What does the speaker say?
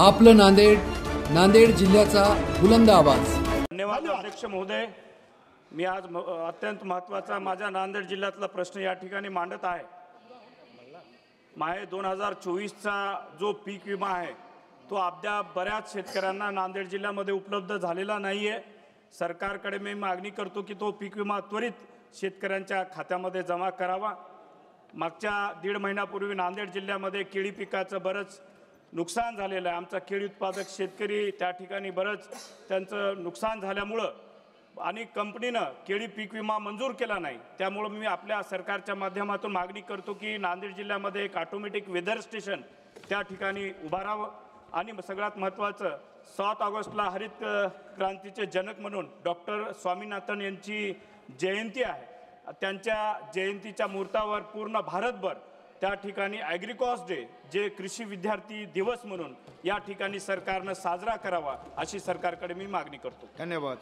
आपलं नांदेड, नांदेड जिल्ह्याचा बुलंद आवाज। धन्यवाद अध्यक्ष महोदय। मी आज अत्यंत महत्त्वाचा माझ्या नांदेड जिल्ह्यातला प्रश्न या ठिकाणी मांडत आहे। माहे 2024चा जो पीक विमा आहे तो अद्याप बऱ्याच शेतकऱ्यांना नांदेड जिल्ह्यामध्ये उपलब्ध झालेला नाहीये। सरकारकडे मी मागणी करतो की तो पीक विमा त्वरित शेतकऱ्यांच्या खात्यामध्ये जमा करावा। मागच्या 1.5 महिन्यापूर्वी नांदेड जिल्ह्यामध्ये केळी पिकाचं बरंच नुकसान झालेलं आहे। आमचा केळी उत्पादक शेतकरी त्या ठिकाणी बरंच त्यांचं नुकसान झाल्यामुळे आणि कंपनीनं केळी पीक विमा मंजूर केला नाही। त्यामुळे मी आपल्या सरकारच्या माध्यमातून मागणी करतो की नांदेड जिल्ह्यामध्ये एक ऑटोमॅटिक वेदर स्टेशन त्या ठिकाणी उभारावं। आणि सगळ्यात महत्त्वाचं 7 ऑगस्टला हरित क्रांतीचे जनक म्हणून डॉक्टर स्वामीनाथन यांची जयंती आहे। त्यांच्या जयंतीच्या मुहूर्तावर पूर्ण भारतभर त्या ठिकाणी ॲग्रिकॉस डे जे कृषी विद्यार्थी दिवस म्हणून या ठिकाणी सरकारने साजरा करावा अशी सरकारकडे मी मागणी करतो। धन्यवाद।